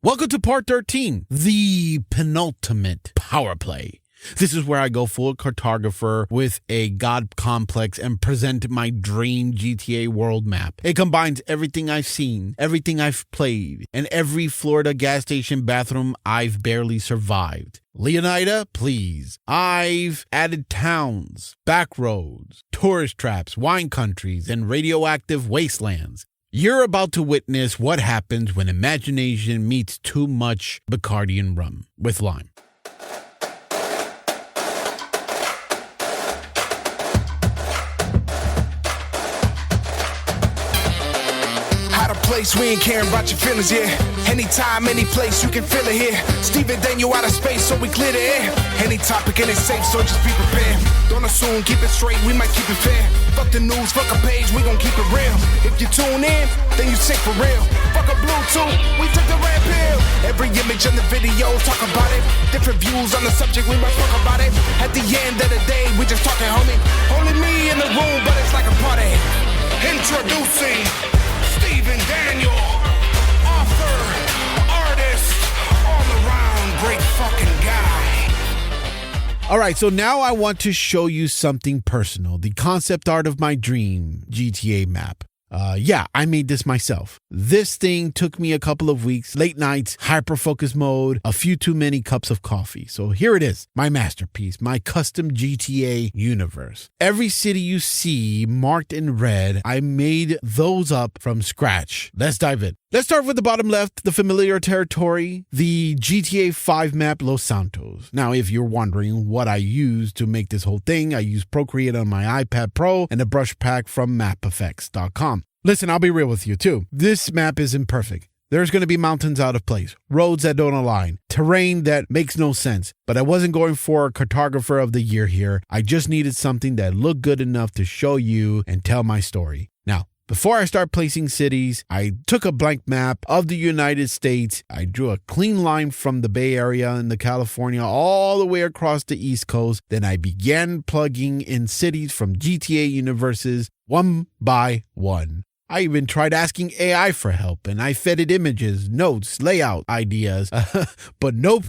Welcome to part 13, the penultimate power play. This is where I go full cartographer with a god complex and present my dream GTA world map. It combines everything I've seen, everything I've played, and every Florida gas station bathroom I've barely survived. Leonida, please. I've added towns, backroads, tourist traps, wine countries, and radioactive wastelands. You're about to witness what happens when imagination meets too much Bacardi rum with lime. Place, we ain't caring about your feelings, yeah. Anytime, any place, you can feel it here. Steven Daniel out of space, so we clear the air. Any topic and it's safe, so just be prepared. Don't assume, keep it straight, we might keep it fair. Fuck the news, fuck a page, we gon' keep it real. If you tune in, then you sick for real. Fuck a Bluetooth, we took the red pill. Every image in the video, talk about it. Different views on the subject, we must talk about it. At the end of the day, we just talking, homie. Only me in the room, but it's like a party. Introducing Steven Daniel, author, artist, all-around great fucking guy. All right, so now I want to show you something personal, the concept art of my dream GTA map. I made this myself. This thing took me a couple of weeks, late nights, hyper-focus mode, a few too many cups of coffee. So here it is, my masterpiece, my custom GTA universe. Every city you see marked in red, I made those up from scratch. Let's dive in. Let's start with the bottom left, the familiar territory, the GTA 5 map Los Santos. Now, if you're wondering what I used to make this whole thing, I used Procreate on my iPad Pro and a brush pack from mapeffects.com. Listen, I'll be real with you too. This map isn't perfect. There's going to be mountains out of place, roads that don't align, terrain that makes no sense. But I wasn't going for a cartographer of the year here. I just needed something that looked good enough to show you and tell my story. Now, before I start placing cities, I took a blank map of the United States. I drew a clean line from the Bay Area in the California all the way across the East Coast. Then I began plugging in cities from GTA universes one by one. I even tried asking AI for help, and I fed it images, notes, layout ideas. But nope,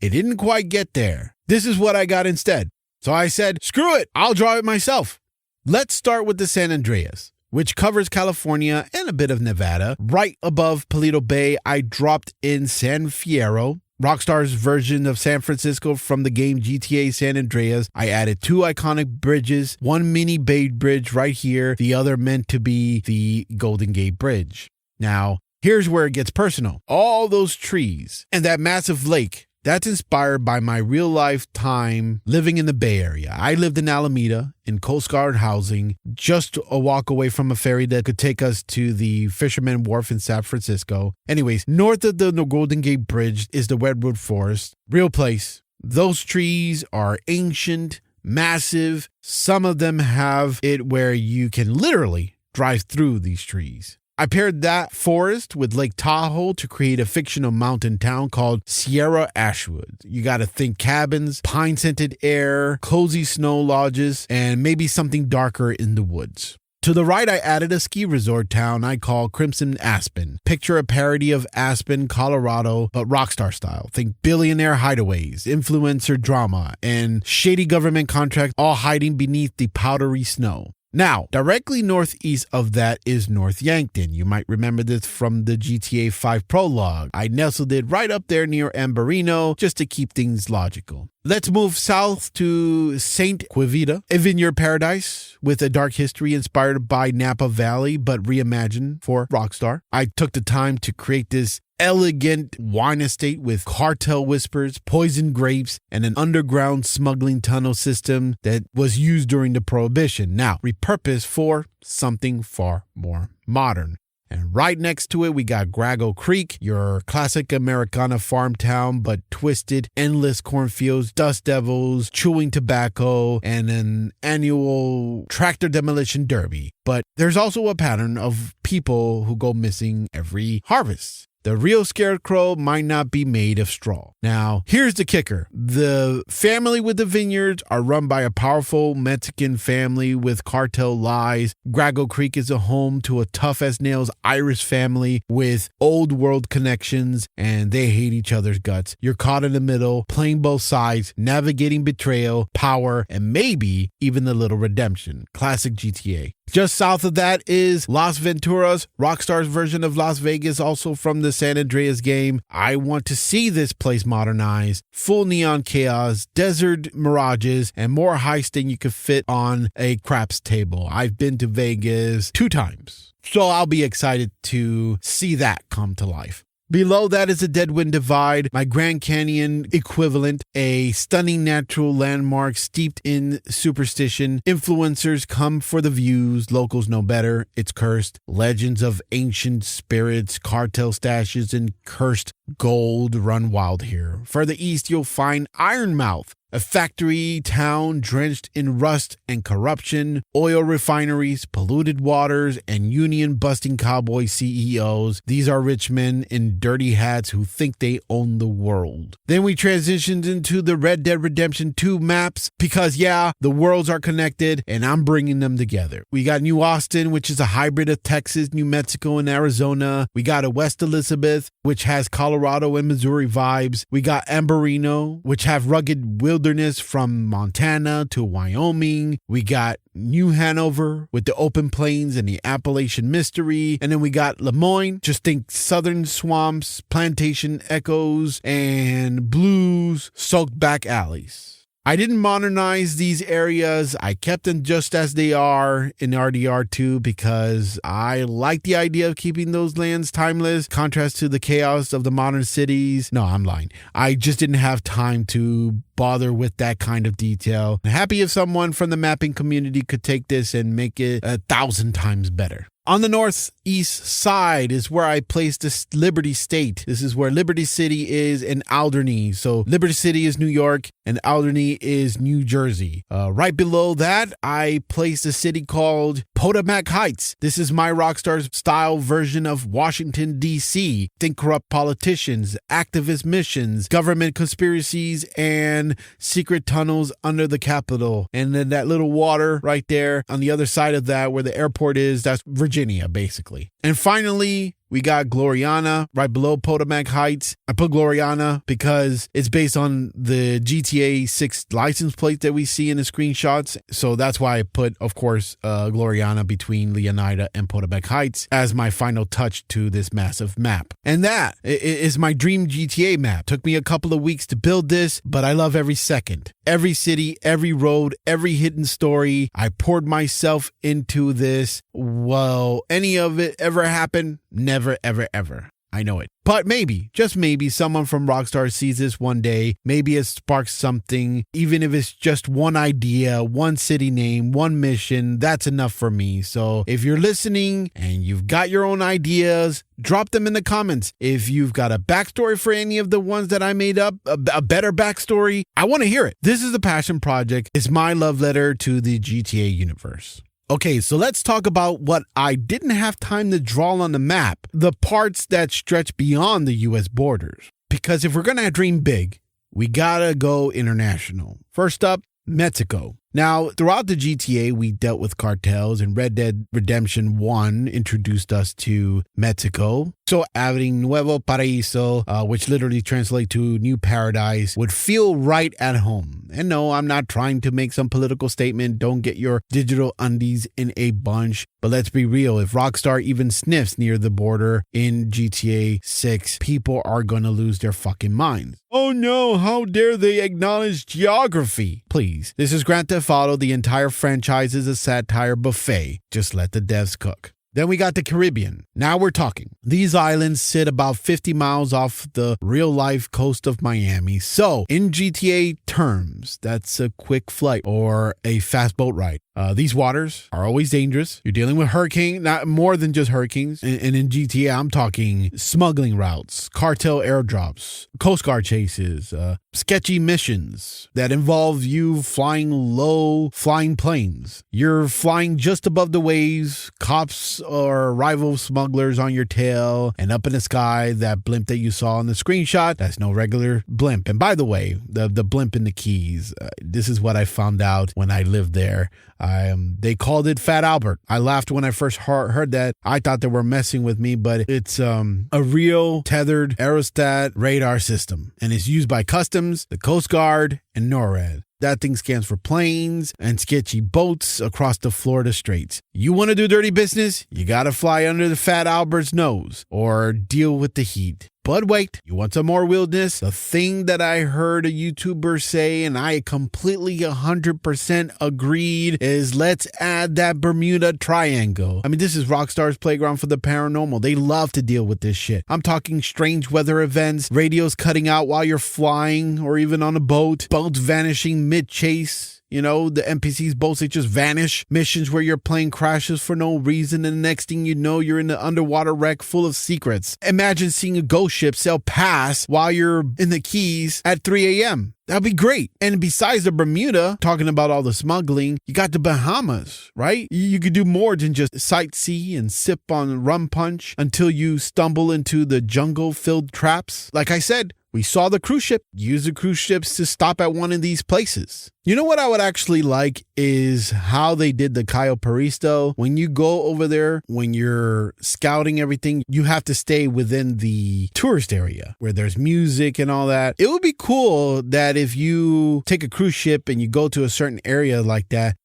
it didn't quite get there. This is what I got instead. So I said, screw it, I'll draw it myself. Let's start with the San Andreas, which covers California and a bit of Nevada. Right above Paleto Bay, I dropped in San Fierro, Rockstar's version of San Francisco from the game GTA San Andreas. I added two iconic bridges, one mini Bay Bridge right here, the other meant to be the Golden Gate Bridge. Now, here's where it gets personal. All those trees and that massive lake, that's inspired by my real life time living in the Bay Area. I lived in Alameda in Coast Guard housing, just a walk away from a ferry that could take us to the Fisherman Wharf in San Francisco. Anyways, north of the Golden Gate Bridge is the Redwood Forest. Real place. Those trees are ancient, massive. Some of them have it where you can literally drive through these trees. I paired that forest with Lake Tahoe to create a fictional mountain town called Sierra Ashwood. You got to think cabins, pine-scented air, cozy snow lodges, and maybe something darker in the woods. To the right, I added a ski resort town I call Crimson Aspen. Picture a parody of Aspen, Colorado, but Rockstar style. Think billionaire hideaways, influencer drama, and shady government contracts all hiding beneath the powdery snow. Now, directly northeast of that is North Yankton. You might remember this from the GTA 5 prologue. I nestled it right up there near Ambarino just to keep things logical. Let's move south to St. Quivita, a vineyard paradise with a dark history inspired by Napa Valley but reimagined for Rockstar. I took the time to create this elegant wine estate with cartel whispers, poison grapes, and an underground smuggling tunnel system that was used during the Prohibition. Now, repurposed for something far more modern. And right next to it, we got Grago Creek, your classic Americana farm town, but twisted, endless cornfields, dust devils, chewing tobacco, and an annual tractor demolition derby. But there's also a pattern of people who go missing every harvest. The real scarecrow might not be made of straw. Now, here's the kicker. The family with the vineyards are run by a powerful Mexican family with cartel lies. Grago Creek is a home to a tough-as-nails Irish family with old world connections, and they hate each other's guts. You're caught in the middle, playing both sides, navigating betrayal, power, and maybe even a little redemption. Classic GTA. Just south of that is Las Venturas, Rockstar's version of Las Vegas, also from the San Andreas game. I want to see this place modernized. Full neon chaos, desert mirages, and more heist than you could fit on a craps table. I've been to Vegas 2 times, so I'll be excited to see that come to life. Below that is the Deadwind Divide, my Grand Canyon equivalent, a stunning natural landmark steeped in superstition. Influencers come for the views, locals know better, it's cursed. Legends of ancient spirits, cartel stashes, and cursed gold run wild here. Further east, you'll find Ironmouth, a factory town drenched in rust and corruption, oil refineries, polluted waters, and union-busting cowboy CEOs. These are rich men in dirty hats who think they own the world. Then we transitioned into the Red Dead Redemption 2 maps because, yeah, the worlds are connected, and I'm bringing them together. We got New Austin, which is a hybrid of Texas, New Mexico, and Arizona. We got a West Elizabeth, which has Colorado and Missouri vibes. We got Ambarino, which have rugged wilderness from Montana to Wyoming. We got New Hanover with the open plains and the Appalachian mystery. And then we got Lemoyne, just think southern swamps, plantation echoes, and blues soaked back alleys. I didn't modernize these areas. I kept them just as they are in RDR2 because I like the idea of keeping those lands timeless, contrast to the chaos of the modern cities. No, I'm lying. I just didn't have time to bother with that kind of detail. I'm happy if someone from the mapping community could take this and make it 1,000 times better. On the northeast side is where I placed this Liberty State. This is where Liberty City is in Alderney. So Liberty City is New York and Alderney is New Jersey. Right below that, I placed a city called Potomac Heights. This is my Rockstar style version of Washington, D.C. Think corrupt politicians, activist missions, government conspiracies, and secret tunnels under the Capitol. And then that little water right there on the other side of that where the airport is, that's Virginia, basically. And finally, we got Gloriana right below Potomac Heights. I put Gloriana because it's based on the GTA 6 license plate that we see in the screenshots. So that's why I put, of course, Gloriana between Leonida and Potomac Heights as my final touch to this massive map. And that is my dream GTA map. Took me a couple of weeks to build this, but I love every second. Every city, every road, every hidden story. I poured myself into this. Will any of it ever happen? Never, ever, ever. I know it. But maybe, just maybe, someone from Rockstar sees this one day. Maybe it sparks something. Even if it's just one idea, one city name, one mission, that's enough for me. So if you're listening and you've got your own ideas, drop them in the comments. If you've got a backstory for any of the ones that I made up, a better backstory, I want to hear it. This is a passion project. It's my love letter to the GTA universe. Okay, so let's talk about what I didn't have time to draw on the map, the parts that stretch beyond the U.S. borders. Because if we're going to dream big, we gotta go international. First up, Mexico. Now, throughout the GTA, we dealt with cartels, and Red Dead Redemption 1 introduced us to Mexico. So adding Nuevo Paraíso, which literally translates to New Paradise, would feel right at home. And no, I'm not trying to make some political statement. Don't get your digital undies in a bunch. But let's be real. If Rockstar even sniffs near the border in GTA 6, people are going to lose their fucking minds. Oh no, how dare they acknowledge geography? Please, this is Grand Theft Auto. The entire franchise is a satire buffet. Just let the devs cook. Then we got the Caribbean. Now we're talking. These islands sit about 50 miles off the real-life coast of Miami. So, in GTA terms, that's a quick flight or a fast boat ride. These waters are always dangerous. You're dealing with hurricane, not more than just hurricanes. And in GTA, I'm talking smuggling routes, cartel airdrops, Coast Guard chases, sketchy missions that involve you flying low, flying planes. You're flying just above the waves. Cops or rival smugglers on your tail, and up in the sky, that blimp that you saw in the screenshot, that's no regular blimp. And by the way, the blimp in the Keys, this is what I found out when I lived there. They called it Fat Albert. I laughed when I first heard that. I thought they were messing with me, but it's a real tethered aerostat radar system, and it's used by Customs, the Coast Guard, and NORAD. That thing scans for planes and sketchy boats across the Florida Straits. You want to do dirty business? You got to fly under the Fat Albert's nose or deal with the heat. But wait, you want some more wildness? The thing that I heard a YouTuber say, and I completely 100% agreed, is let's add that Bermuda Triangle. I mean, this is Rockstar's playground for the paranormal. They love to deal with this shit. I'm talking strange weather events, radios cutting out while you're flying or even on a boat, boats vanishing mid-chase. You know, the NPC's boats, they just vanish. Missions where your plane crashes for no reason, and the next thing you know, you're in the underwater wreck full of secrets. Imagine seeing a ghost ship sail past while you're in the Keys at 3 a.m. That'd be great. And besides the Bermuda, talking about all the smuggling, you got the Bahamas, right? You could do more than just sightsee and sip on rum punch until you stumble into the jungle-filled traps. Like I said, we saw the cruise ship. Use the cruise ships to stop at one of these places. You know what I would actually like is how they did the Cayo Peristo. When you go over there, when you're scouting everything, you have to stay within the tourist area where there's music and all that. It would be cool that if you take a cruise ship and you go to a certain area like that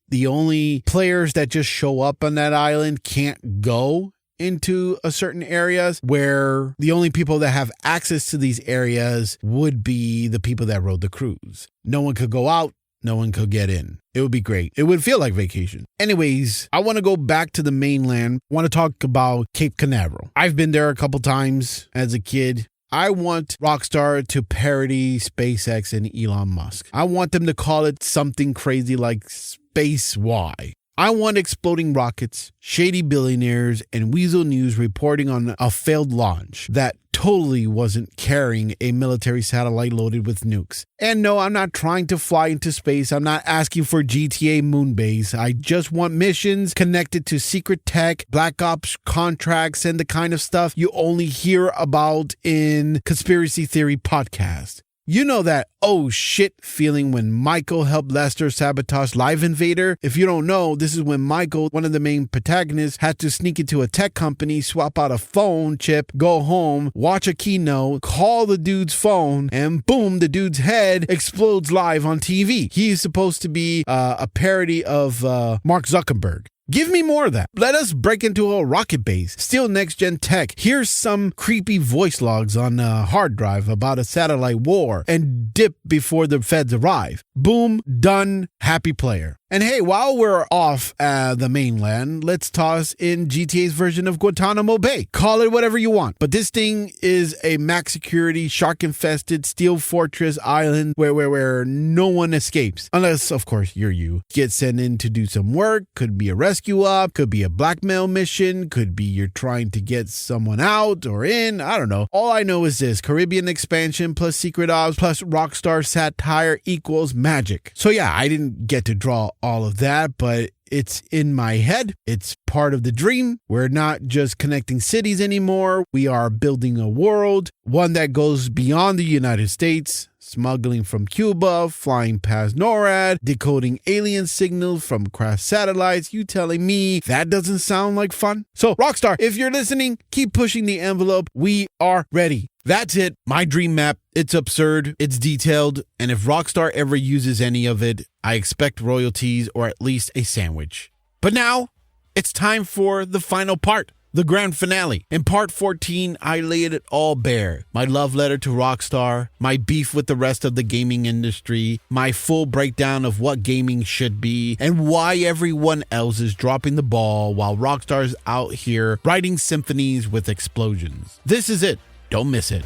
the only players that just show up on that island can't go into a certain areas, where the only people that have access to these areas would be the people that rode the cruise. No one could go out. No one could get in. It would be great. It would feel like vacation. Anyways, I want to go back to the mainland. I want to talk about Cape Canaveral. I've been there a couple times as a kid. I want Rockstar to parody SpaceX and Elon Musk. I want them to call it something crazy like Space Y. I want exploding rockets, shady billionaires, and Weasel News reporting on a failed launch that totally wasn't carrying a military satellite loaded with nukes. And no, I'm not trying to fly into space. I'm not asking for GTA moon base. I just want missions connected to secret tech, black ops contracts, and the kind of stuff you only hear about in conspiracy theory podcasts. You know that oh shit feeling when Michael helped Lester sabotage Live Invader? If you don't know, this is when Michael, one of the main protagonists, had to sneak into a tech company, swap out a phone chip, go home, watch a keynote, call the dude's phone, and boom, the dude's head explodes live on TV. He is supposed to be a parody of Mark Zuckerberg. Give me more of that. Let us break into a rocket base, steal next-gen tech. Here's some creepy voice logs on a hard drive about a satellite war, and dip before the feds arrive. Boom, done, happy player. And hey, while we're off the mainland, let's toss in GTA's version of Guantanamo Bay. Call it whatever you want. But this thing is a max security, shark-infested steel fortress island where no one escapes. Unless, of course, you. Get sent in to do some work. Could be a rescue op. Could be a blackmail mission. Could be you're trying to get someone out or in. I don't know. All I know is this. Caribbean expansion plus secret ops plus Rockstar satire equals magic. So yeah, I didn't get to draw all of that, but it's in my head. It's part of the dream. We're not just connecting cities anymore. We are building a world, one that goes beyond the United States, smuggling from Cuba, flying past NORAD, decoding alien signals from crashed satellites. You telling me that doesn't sound like fun? So Rockstar, if you're listening, keep pushing the envelope. We are ready. That's it. My dream map. It's absurd. It's detailed. And if Rockstar ever uses any of it, I expect royalties or at least a sandwich. But now it's time for the final part, the grand finale. In part 14, I laid it all bare. My love letter to Rockstar, my beef with the rest of the gaming industry, my full breakdown of what gaming should be, and why everyone else is dropping the ball while Rockstar's out here writing symphonies with explosions. This is it. Don't miss it.